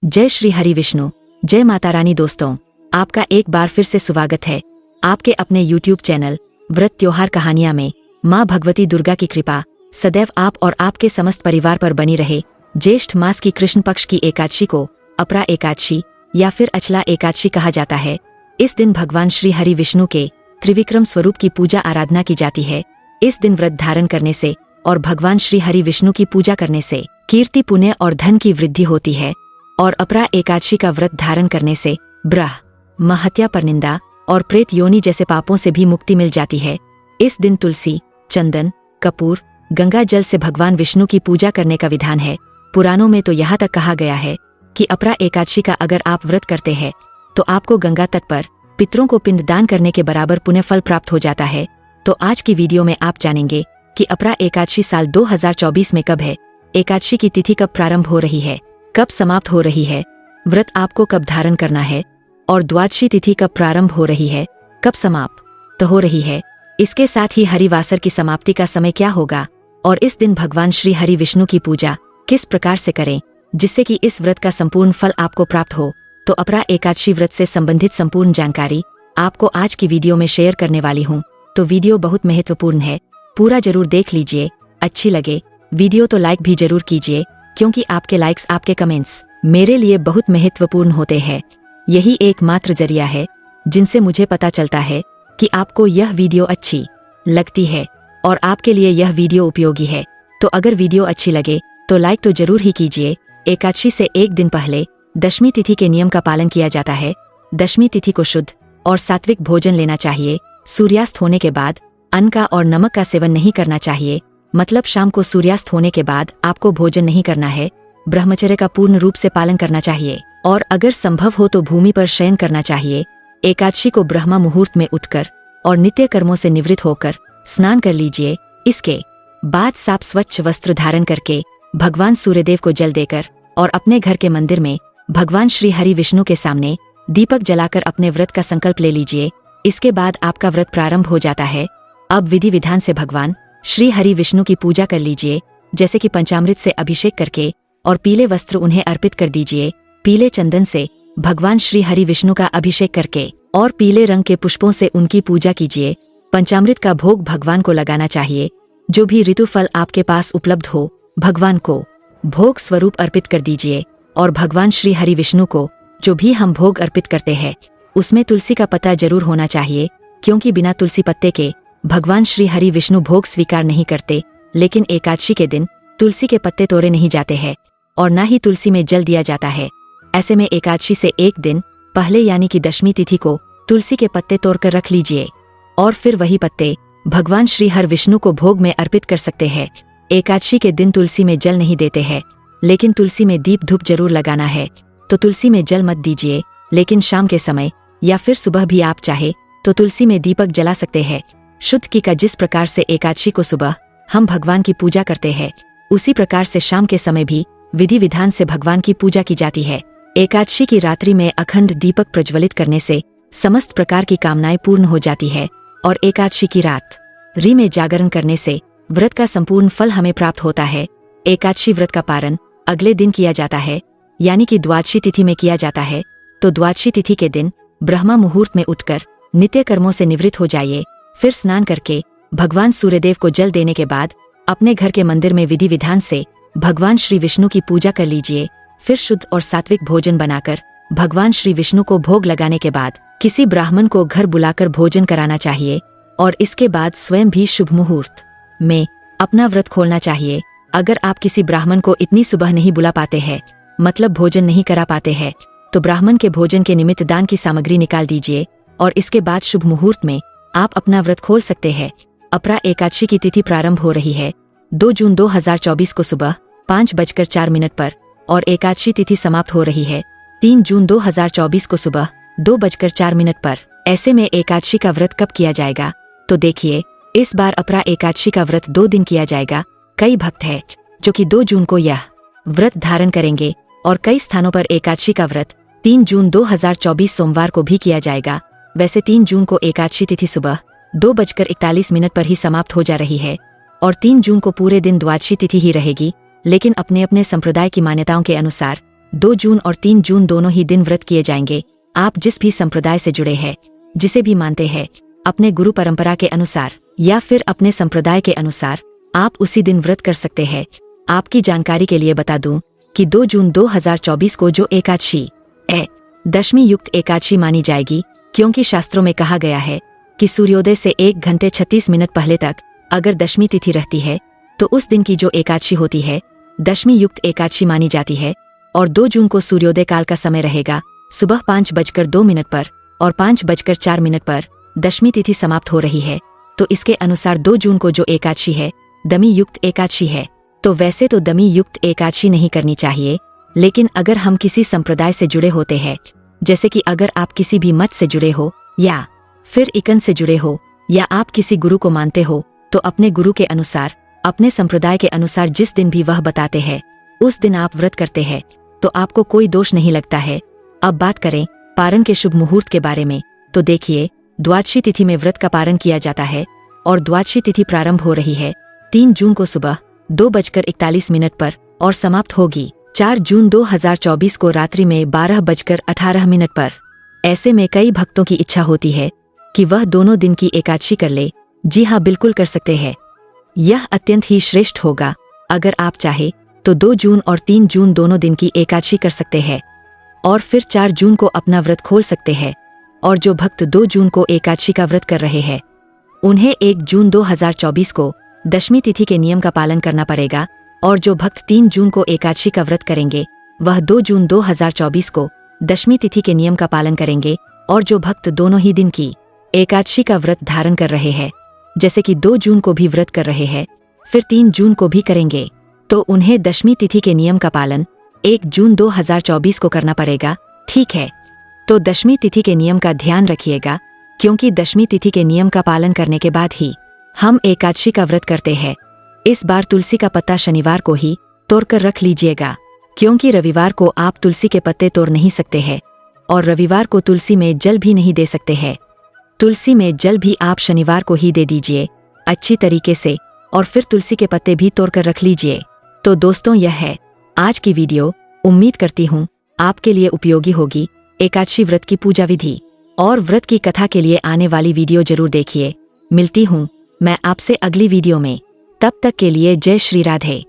जय श्री हरि विष्णु, जय माता रानी। दोस्तों, आपका एक बार फिर से स्वागत है आपके अपने YouTube चैनल व्रत त्योहार कहानियां में। माँ भगवती दुर्गा की कृपा सदैव आप और आपके समस्त परिवार पर बनी रहे। ज्येष्ठ मास की कृष्ण पक्ष की एकादशी को अपरा एकादशी या फिर अचला एकादशी कहा जाता है। इस दिन भगवान श्री हरि विष्णु के त्रिविक्रम स्वरूप की पूजा आराधना की जाती है। इस दिन व्रत धारण करने से और भगवान श्री हरि विष्णु की पूजा करने से कीर्ति, पुण्य और धन की वृद्धि होती है। और अपरा एकादशी का व्रत धारण करने से ब्रह्म हत्या, परनिंदा और प्रेत योनि जैसे पापों से भी मुक्ति मिल जाती है। इस दिन तुलसी, चंदन, कपूर, गंगा जल से भगवान विष्णु की पूजा करने का विधान है। पुराणों में तो यहाँ तक कहा गया है कि अपरा एकादशी का अगर आप व्रत करते हैं तो आपको गंगा तट पर पितरों को पिंडदान करने के बराबर पुण्य फल प्राप्त हो जाता है। तो आज की वीडियो में आप जानेंगे कि अपरा एकादशी साल 2024 में कब है, एकादशी की तिथि कब प्रारंभ हो रही है, कब समाप्त हो रही है, व्रत आपको कब धारण करना है और द्वादशी तिथि कब प्रारंभ हो रही है, कब समाप्त हो रही है। इसके साथ ही हरिवासर की समाप्ति का समय क्या होगा और इस दिन भगवान श्री हरि विष्णु की पूजा किस प्रकार से करें जिससे कि इस व्रत का संपूर्ण फल आपको प्राप्त हो। तो अपरा एकादशी व्रत से संबंधित संपूर्ण जानकारी आपको आज की वीडियो में शेयर करने वाली हूँ। तो वीडियो बहुत महत्वपूर्ण है, पूरा जरूर देख लीजिए। अच्छी लगे वीडियो तो लाइक भी जरूर कीजिए, क्योंकि आपके लाइक्स, आपके कमेंट्स मेरे लिए बहुत महत्वपूर्ण होते हैं। यही एकमात्र जरिया है जिनसे मुझे पता चलता है कि आपको यह वीडियो अच्छी लगती है और आपके लिए यह वीडियो उपयोगी है। तो अगर वीडियो अच्छी लगे तो लाइक तो जरूर ही कीजिए। एकादशी से एक दिन पहले दशमी तिथि के नियम का पालन किया जाता है। दशमी तिथि को शुद्ध और सात्विक भोजन लेना चाहिए। सूर्यास्त होने के बाद अन्न का और नमक का सेवन नहीं करना चाहिए। मतलब शाम को सूर्यास्त होने के बाद आपको भोजन नहीं करना है। ब्रह्मचर्य का पूर्ण रूप से पालन करना चाहिए और अगर संभव हो तो भूमि पर शयन करना चाहिए। एकादशी को ब्रह्म मुहूर्त में उठकर और नित्य कर्मों से निवृत्त होकर स्नान कर लीजिए। इसके बाद साफ स्वच्छ वस्त्र धारण करके भगवान सूर्यदेव को जल देकर और अपने घर के मंदिर में भगवान श्री हरि विष्णु के सामने दीपक जलाकर अपने व्रत का संकल्प ले लीजिए। इसके बाद आपका व्रत प्रारंभ हो जाता है। अब विधि विधान से भगवान श्री हरि विष्णु की पूजा कर लीजिए, जैसे कि पंचामृत से अभिषेक करके और पीले वस्त्र उन्हें अर्पित कर दीजिए। पीले चंदन से भगवान श्री हरि विष्णु का अभिषेक करके और पीले रंग के पुष्पों से उनकी पूजा कीजिए। पंचामृत का भोग भगवान को लगाना चाहिए। जो भी ऋतु फल आपके पास उपलब्ध हो भगवान को भोग स्वरूप अर्पित कर दीजिए। और भगवान श्री हरि विष्णु को जो भी हम भोग अर्पित करते हैं उसमें तुलसी का पत्ता जरूर होना चाहिए, क्योंकि बिना तुलसी पत्ते के भगवान श्री हरि विष्णु भोग स्वीकार नहीं करते। लेकिन एकादशी के दिन तुलसी के पत्ते तोड़े नहीं जाते हैं और न ही तुलसी में जल दिया जाता है। ऐसे में एकादशी से एक दिन पहले यानी कि दशमी तिथि को तुलसी के पत्ते तोड़कर रख लीजिए और फिर वही पत्ते भगवान श्री हरि विष्णु को भोग में अर्पित कर सकते हैं। एकादशी के दिन तुलसी में जल नहीं देते हैं, लेकिन तुलसी में दीप धूप जरूर लगाना है। तो तुलसी में जल मत दीजिए, लेकिन शाम के समय या फिर सुबह भी आप चाहे तो तुलसी में दीपक जला सकते हैं। शुद्ध की का जिस प्रकार से एकादशी को सुबह हम भगवान की पूजा करते हैं, उसी प्रकार से शाम के समय भी विधि विधान से भगवान की पूजा की जाती है। एकादशी की रात्रि में अखंड दीपक प्रज्वलित करने से समस्त प्रकार की कामनाएं पूर्ण हो जाती है और एकादशी की रात री में जागरण करने से व्रत का संपूर्ण फल हमें प्राप्त होता है। एकादशी व्रत का पारण अगले दिन किया जाता है, यानी कि द्वादशी तिथि में किया जाता है। तो द्वादशी तिथि के दिन ब्रह्म मुहूर्त में उठकर नित्य कर्मों से निवृत्त हो जाइए। फिर स्नान करके भगवान सूर्यदेव को जल देने के बाद अपने घर के मंदिर में विधि विधान से भगवान श्री विष्णु की पूजा कर लीजिए। फिर शुद्ध और सात्विक भोजन बनाकर भगवान श्री विष्णु को भोग लगाने के बाद किसी ब्राह्मण को घर बुलाकर भोजन कराना चाहिए और इसके बाद स्वयं भी शुभ मुहूर्त में अपना व्रत खोलना चाहिए। अगर आप किसी ब्राह्मण को इतनी सुबह नहीं बुला पाते हैं, मतलब भोजन नहीं करा पाते हैं, तो ब्राह्मण के भोजन के निमित्त दान की सामग्री निकाल दीजिए और इसके बाद शुभ मुहूर्त में आप अपना व्रत खोल सकते हैं। अपरा एकादशी की तिथि प्रारंभ हो रही है 2 जून 2024 को सुबह 5:04 पर और एकादशी तिथि समाप्त हो रही है 3 जून 2024 को सुबह 2:04 पर। ऐसे में एकादशी का व्रत कब किया जाएगा? तो देखिए, इस बार अपरा एकादशी का व्रत 2 दिन किया जाएगा। कई भक्त हैं जो कि 2 जून को यह व्रत धारण करेंगे और कई स्थानों पर एकादशी का व्रत 3 जून 2024 सोमवार को भी किया जाएगा। वैसे 3 जून को एकादशी तिथि सुबह 2:41 पर ही समाप्त हो जा रही है और 3 जून को पूरे दिन द्वादशी तिथि ही रहेगी। लेकिन अपने अपने संप्रदाय की मान्यताओं के अनुसार 2 जून और 3 जून दोनों ही दिन व्रत किए जाएंगे। आप जिस भी संप्रदाय से जुड़े हैं, जिसे भी मानते हैं, अपने गुरु परंपरा के अनुसार या फिर अपने संप्रदाय के अनुसार आप उसी दिन व्रत कर सकते हैं। आपकी जानकारी के लिए बता दूं कि 2 जून 2024 को जो एकादशी है, दशमी युक्त एकादशी मानी जाएगी, क्योंकि शास्त्रों में कहा गया है कि सूर्योदय से 1 घंटे 36 मिनट पहले तक अगर दशमी तिथि रहती है तो उस दिन की जो एकादशी होती है दशमी युक्त एकादशी मानी जाती है। और 2 जून को सूर्योदय काल का समय रहेगा सुबह 5:02 पर और 5:04 पर दशमी तिथि समाप्त हो रही है। तो इसके अनुसार 2 जून को जो एकादशी है दमी युक्त एकादशी है। तो वैसे तो दमी युक्त एकादशी नहीं करनी चाहिए, लेकिन अगर हम किसी संप्रदाय से जुड़े होते हैं, जैसे कि अगर आप किसी भी मत से जुड़े हो या फिर इकन से जुड़े हो या आप किसी गुरु को मानते हो, तो अपने गुरु के अनुसार, अपने संप्रदाय के अनुसार जिस दिन भी वह बताते हैं उस दिन आप व्रत करते हैं तो आपको कोई दोष नहीं लगता है। अब बात करें पारण के शुभ मुहूर्त के बारे में, तो देखिए द्वादशी तिथि में व्रत का पारण किया जाता है और द्वादशी तिथि प्रारंभ हो रही है 3 जून को सुबह 2:41 पर और समाप्त होगी 4 जून 2024 को रात्रि में 12:18 पर। ऐसे में कई भक्तों की इच्छा होती है कि वह दोनों दिन की एकादशी कर ले। जी हाँ, बिल्कुल कर सकते हैं। यह अत्यंत ही श्रेष्ठ होगा। अगर आप चाहे तो 2 जून और 3 जून दोनों दिन की एकादशी कर सकते हैं और फिर 4 जून को अपना व्रत खोल सकते हैं। और जो भक्त 2 जून को एकादशी का व्रत कर रहे हैं उन्हें 1 जून 2024 को दशमी तिथि के नियम का पालन करना पड़ेगा। और जो भक्त 3 जून को एकादशी का व्रत करेंगे वह 2 जून 2024 को दशमी तिथि के नियम का पालन करेंगे। और जो भक्त दोनों ही दिन की एकादशी का व्रत धारण कर रहे हैं, जैसे कि 2 जून को भी व्रत कर रहे हैं फिर 3 जून को भी करेंगे, तो उन्हें दशमी तिथि के नियम का पालन 1 जून 2024 को करना पड़ेगा। ठीक है, तो दशमी तिथि के नियम का ध्यान रखिएगा, क्योंकि दशमी तिथि के नियम का पालन करने के बाद ही हम एकादशी का व्रत करते हैं। इस बार तुलसी का पत्ता शनिवार को ही तोड़कर रख लीजिएगा, क्योंकि रविवार को आप तुलसी के पत्ते तोड़ नहीं सकते हैं और रविवार को तुलसी में जल भी नहीं दे सकते हैं। तुलसी में जल भी आप शनिवार को ही दे दीजिए अच्छी तरीके से, और फिर तुलसी के पत्ते भी तोड़कर रख लीजिए। तो दोस्तों, यह है आज की वीडियो। उम्मीद करती हूँ आपके लिए उपयोगी होगी। एकादशी व्रत की पूजा विधि और व्रत की कथा के लिए आने वाली वीडियो जरूर देखिए। मिलती हूँ मैं आपसे अगली वीडियो में। तब तक के लिए जय श्री राधे।